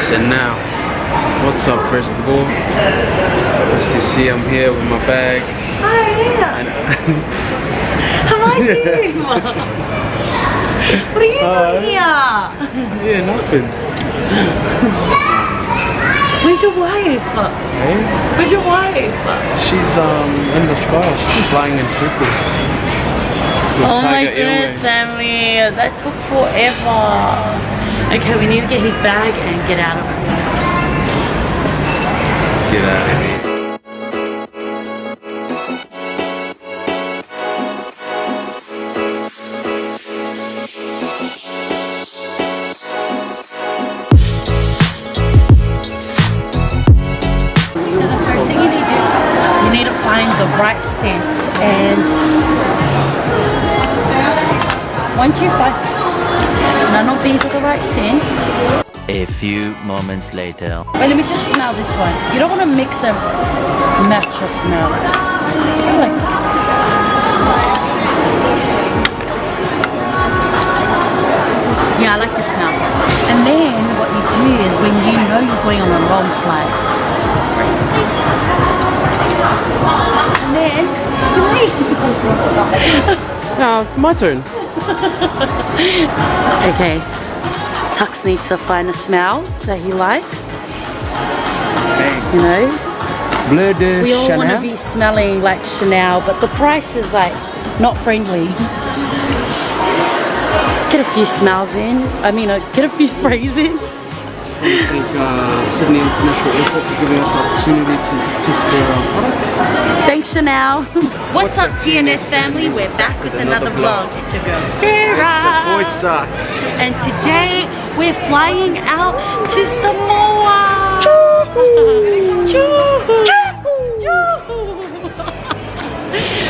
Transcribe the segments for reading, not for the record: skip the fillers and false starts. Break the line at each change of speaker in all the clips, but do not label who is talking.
So now, what's up first of all? As you see, I'm here with my bag.
Hi, how are you? What are you doing here?
Yeah, nothing.
Where's your wife?
Hey?
Where's your wife?
She's in the sky. She's flying in circles.
Oh my goodness, family, that took forever. Okay, we need to get his bag and get out of here.
Get out of here.
So the first thing you need to find the right scent, and once you find none of these are the right scents.
A few moments later.
Wait, let me just smell this one. You don't want to mix and match your smell. Yeah, I like the smell. And then what you do is when you know you're going on a long flight, and then
Now it's my turn.
okay. Tuxx needs to find a smell that he likes. You know? We all want to be smelling like Chanel, but the price is like not friendly. Get a few smells in. I mean, get a few sprays in.
I think Sydney International Airport for giving us the opportunity to test their products.
Thanks, Chanel. What's up, TNS family? We're back with another vlog. It's your girl, Sera.
Boy, sucks.
And today we're flying out to Samoa.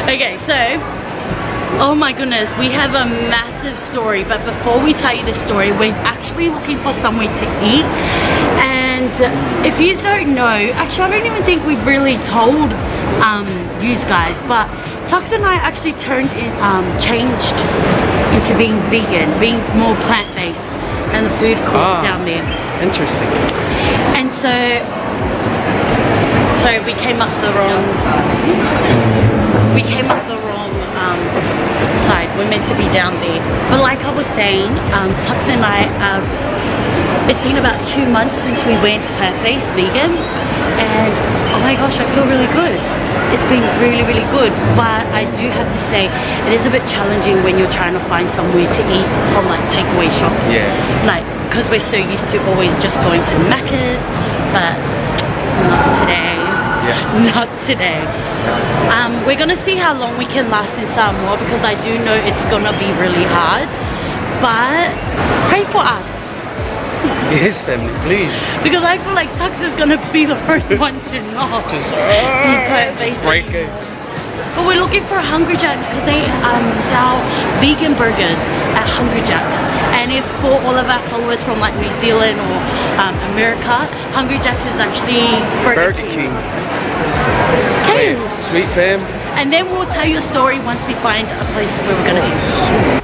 Okay, so, oh my goodness, we have a massive story. But before we tell you the story, we're actually looking for somewhere to eat. And if you don't know, actually I don't even think we've really told you guys, but Tuxx and I actually changed into being vegan, being more plant-based, and the food court's down there. Interesting. And so we came up the wrong side. We're meant to be down there. But like I was saying, Tuxx and I it's been about 2 months since we went plant-based vegan, and oh my gosh, I feel really good. It's been really, really good. But I do have to say, it is a bit challenging when you're trying to find somewhere to eat from like takeaway shops.
Yeah.
Like, because we're so used to always just going to Macca's, but not today. Yeah. Not today. We're gonna see how long we can last in Samoa, because I do know it's gonna be really hard. But pray for us.
Yes, family, please.
Because I feel like Tuxx is gonna be the first one to know. Just break it. But we're looking for Hungry Jacks because they sell vegan burgers at Hungry Jacks. And if for all of our followers from like New Zealand or America, Hungry Jacks is actually Burger King. Okay.
Sweet fam.
And then we'll tell you a story once we find a place where we're gonna eat.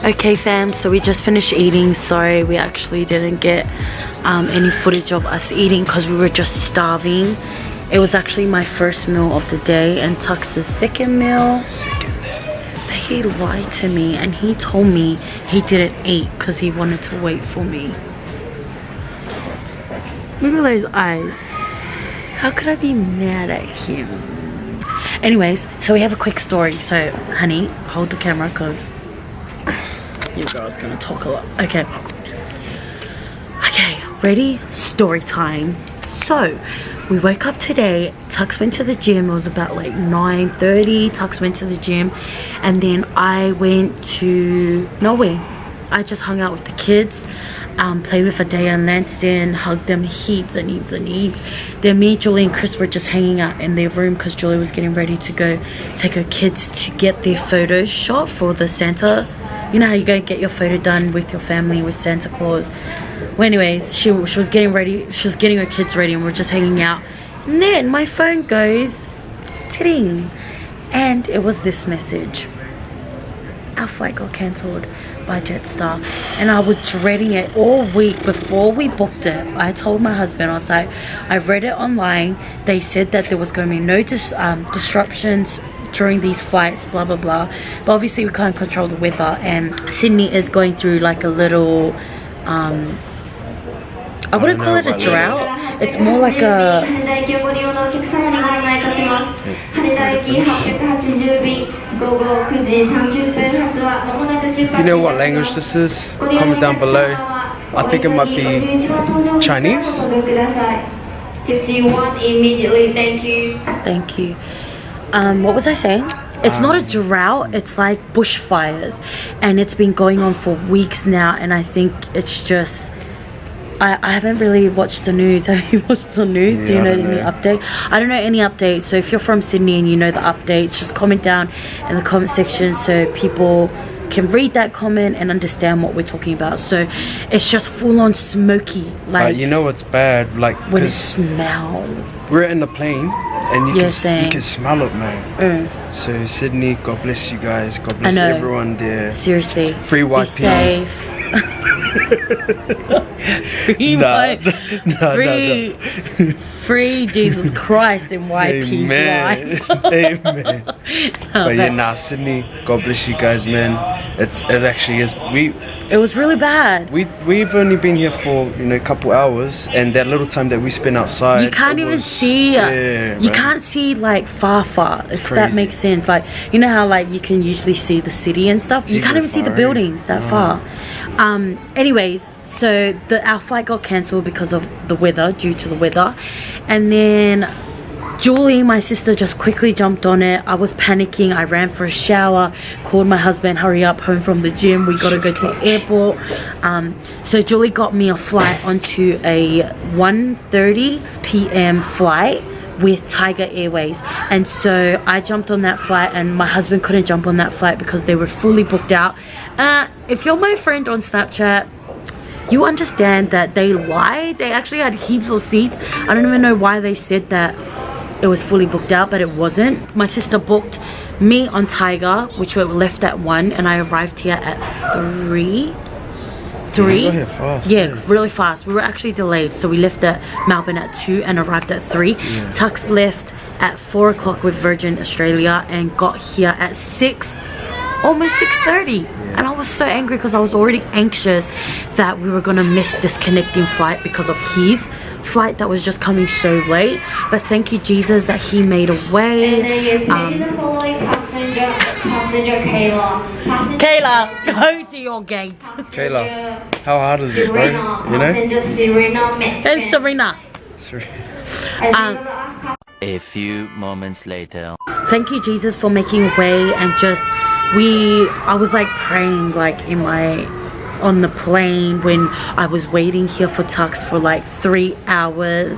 Okay fam, so we just finished eating. Sorry, we actually didn't get any footage of us eating because we were just starving. It was actually my first meal of the day and Tuxx's second meal. But he lied to me and he told me he didn't eat because he wanted to wait for me. Look at those eyes. How could I be mad at him? Anyways, so we have a quick story. So honey, hold the camera because your girl's gonna talk a lot. Okay, ready? Story time. So we woke up today. Tuxx went to the gym. It was about like 9:30. Tuxx went to the gym, and then I went to nowhere. I just hung out with the kids, played with Adea and Lanston, hugged them heaps and heaps. Then me, Julie and Chris were just hanging out in their room because Julie was getting ready to go take her kids to get their photos shot for the Santa. You know how you go get your photo done with your family with Santa Claus. Well, anyways, she was getting ready. She was getting her kids ready and we're just hanging out. And then my phone goes ting, and it was this message: our flight got cancelled. by Jetstar, and I was dreading it all week before we booked it. I told my husband, I was like, I read it online. They said that there was going to be no disruptions during these flights, blah blah blah, but obviously we can't control the weather, and Sydney is going through like a little I wouldn't call it a drought. It's more like a...
If you know what language this is, comment down below. I think it might be Chinese.
51 immediately, thank you.
Thank you. What was I saying? It's not a drought, it's like bushfires, and it's been going on for weeks now, and I think it's just... I haven't really watched the news. Have you watched the news?
Yeah,
do you know any update? I don't know any updates, so if you're from Sydney and you know the updates, just comment down in the comment section so people can read that comment and understand what we're talking about. So it's just full on smoky, like,
but you know what's bad, like,
when it smells.
We're in the plane and you can smell it, man. So Sydney, God bless you guys, God bless everyone there.
Seriously,
free white
people. Safe. Free Jesus Christ in YP's life.
Amen. But yeah, nah, Sydney, God bless you guys, man. It actually is.
It was really bad.
We've only been here for, you know, a couple hours, and that little time that we spent outside,
you can't even see. You can't see like far, if that makes sense. Like, you know how like you can usually see the city and stuff. You can't even see the buildings that far. Anyways, so our flight got cancelled because of the weather, due to the weather, and then Julie, my sister, just quickly jumped on it. I was panicking. I ran for a shower, called my husband, hurry up, home from the gym, we gotta go to the airport. So Julie got me a flight onto a 1:30 p.m. flight with Tiger Airways, and so I jumped on that flight, and my husband couldn't jump on that flight because they were fully booked out. If you're my friend on Snapchat, you understand that they lied. They actually had heaps of seats. I don't even know why they said that it was fully booked out, but it wasn't. My sister booked me on Tiger, which we left at 1, and I arrived here at 3. Yeah, really fast. We were actually delayed, so we left at Melbourne at 2 and arrived at 3. Tuxx left at 4 o'clock with Virgin Australia and got here at 6, almost 6:30. And I was so angry because I was already anxious that we were gonna miss this connecting flight because of his flight that was just coming so late. But thank you, Jesus, that he made a way.
Passenger
Kayla, go to your gate.
Kayla, how hard is it, bro? You know?
Hey, Serena.
A few moments later.
Thank you, Jesus, for making a way, and just I was like praying like on the plane when I was waiting here for Tuxx for like 3 hours.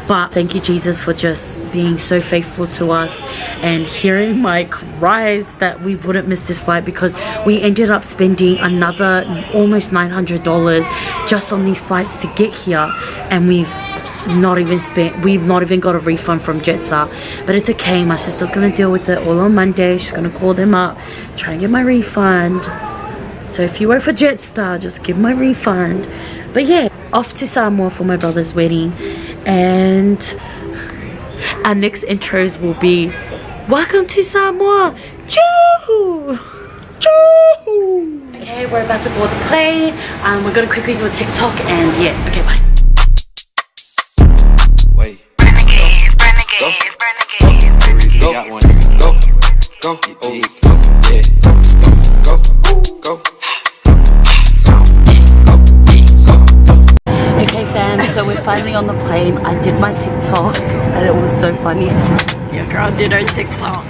But thank you, Jesus, for just being so faithful to us and hearing my cries that we wouldn't miss this flight, because we ended up spending another almost $900 just on these flights to get here, and we've not even got a refund from Jetstar. But it's okay, my sister's gonna deal with it all on Monday. She's gonna call them up, try and get my refund. So if you work for Jetstar, just give my refund. But yeah, off to Samoa for my brother's wedding, and our next intros will be welcome to Samoa. Choo! Choo! Okay, we're about to board the plane. We're gonna quickly do a TikTok, and yeah, okay, bye.
Wait. Go. Got one. Go.
Okay fam, so we're finally on the plane. I did my TikTok and it was so funny. Your girl did her TikTok.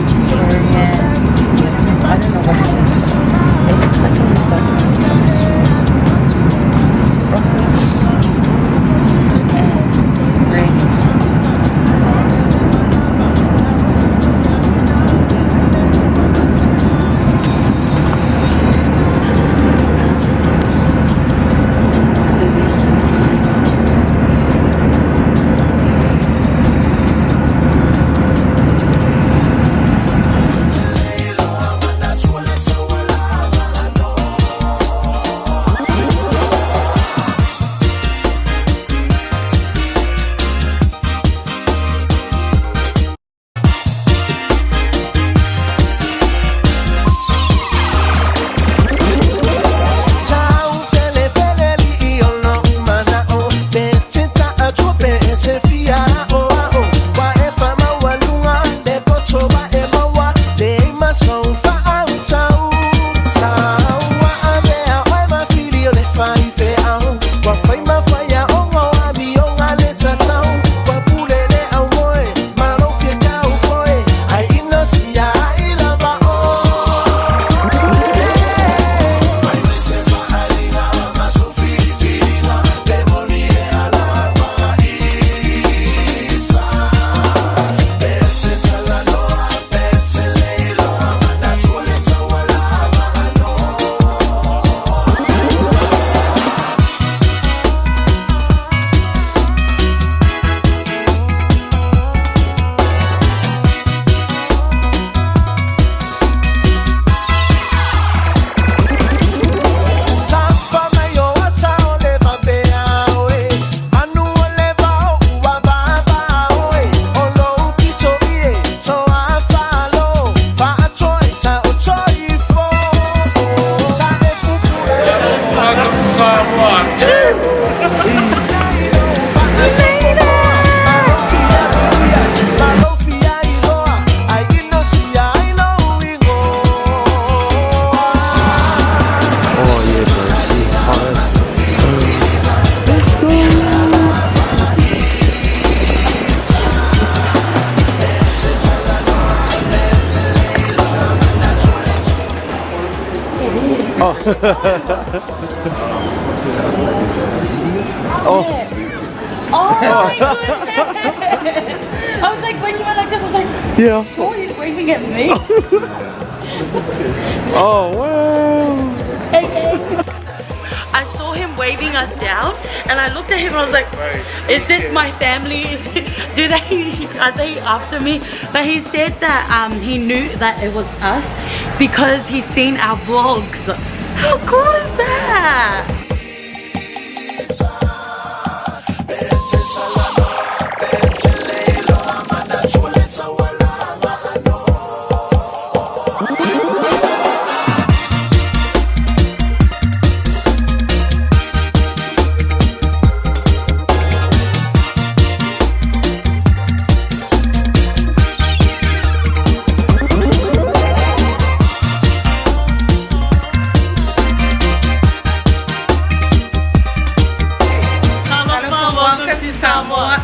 vegetarian. I don't know what it is. It looks like a risotto of some sort. Broccoli and bread. I was like, when you went like this, I was like,
Yeah.
oh, he's waving at me.
Oh, wow.
I saw him waving us down, and I looked at him and I was like, is this my family? Are they after me? But he said that he knew that it was us because he's seen our vlogs. How cool is that? Welcome to Samoa.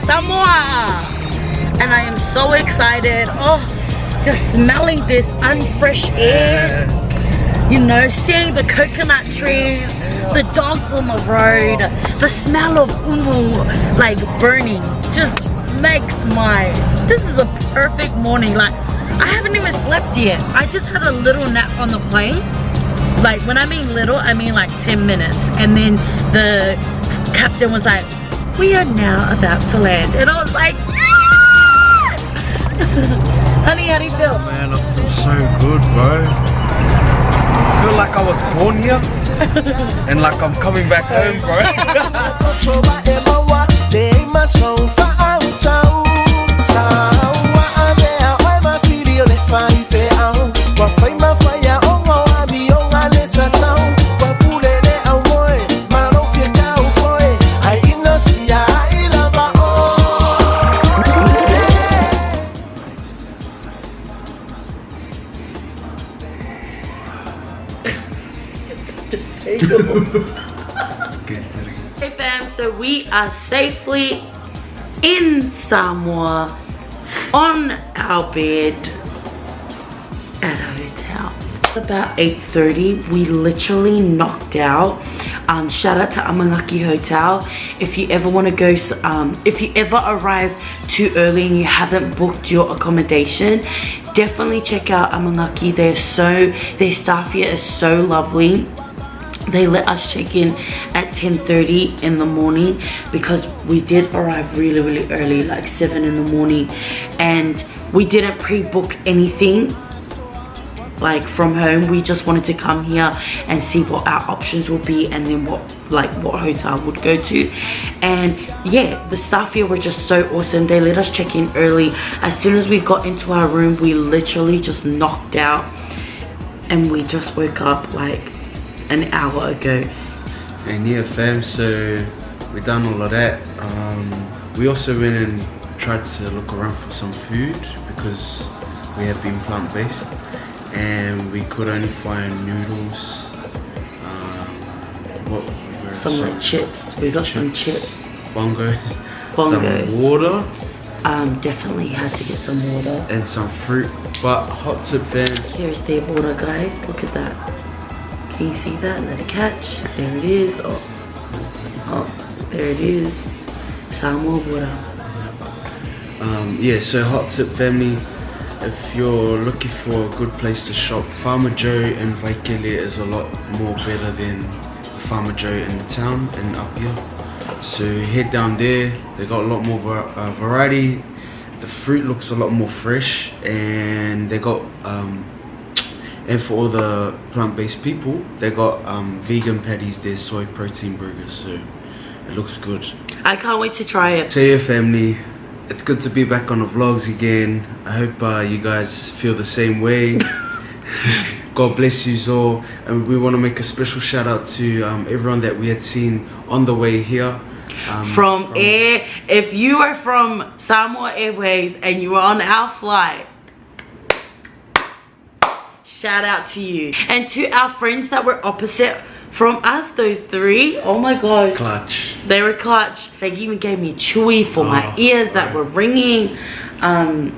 Samoa, and I am so excited. Oh, just smelling this unfresh air, you know, seeing the coconut trees, the dogs on the road, the smell of umu like burning just makes this is a perfect morning. Like, I haven't even slept yet. I just had a little nap on the plane. Like, when I mean little, I mean like 10 minutes, and then the captain was like, we are now about to land, and I was like, honey, how do you feel?
Man, I feel so good, bro. I feel like I was born here and like I'm coming back home, bro.
Hey fam, so we are safely in Samoa on our bed at a hotel. It's about 8:30. We literally knocked out. Shout out to Amangaki Hotel. If you ever want to go, if you ever arrive too early and you haven't booked your accommodation, definitely check out Amangaki. Their staff here is so lovely. They let us check in at 10:30 in the morning because we did arrive really early, like 7 in the morning, and we didn't pre-book anything like from home. We just wanted to come here and see what our options will be and then what hotel would go to. And yeah, the staff here were just so awesome. They let us check in early. As soon as we got into our room, we literally just knocked out and we just woke up like an hour ago.
And yeah fam, so we done all of that. We also went and tried to look around for some food because we have been plant-based and we could only find noodles,
some like chips. We got some chips.
Bongos. Some water.
Definitely had to get some water.
And some fruit. But hot tip fam.
Here's their water guys, look at that. Can you see that? Let it catch. There it is. Oh, there it is. Samoa water.
Yeah, so hot tip family, if you're looking for a good place to shop, Farmer Joe in Vaikele is a lot more better than Farmer Joe in the town and up here. So head down there, they got a lot more variety. The fruit looks a lot more fresh, and they got and for all the plant-based people, they got vegan patties there, soy protein burgers, so it looks good.
I can't wait to try it.
So yeah family, it's good to be back on the vlogs again. I hope you guys feel the same way. God bless you all, and we want to make a special shout out to everyone that we had seen on the way here.
If you are from Samoa Airways and you were on our flight, shout out to you. And to our friends that were opposite from us, those three, oh my god,
clutch.
They were clutch. They even gave me chewy for my ears that were ringing. And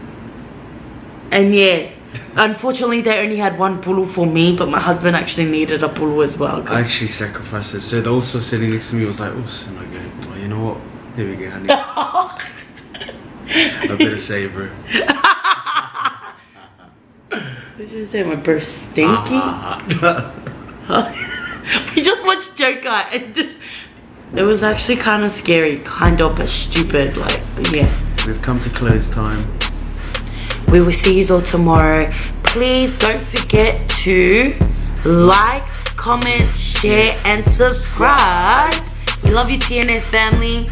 yeah, unfortunately they only had one pulu for me, but my husband actually needed a pulu as well.
I actually sacrificed it. So the also sitting next to me was like, oh, and I go, oh, you know what, here we go honey. I better say it, bro.
What should I say? My breath stinky? We just watched Joker and it was actually kind of scary, kind of, but stupid, like, but yeah.
We've come to close time.
We will see you all tomorrow. Please don't forget to like, comment, share, and subscribe. We love you, TNS family.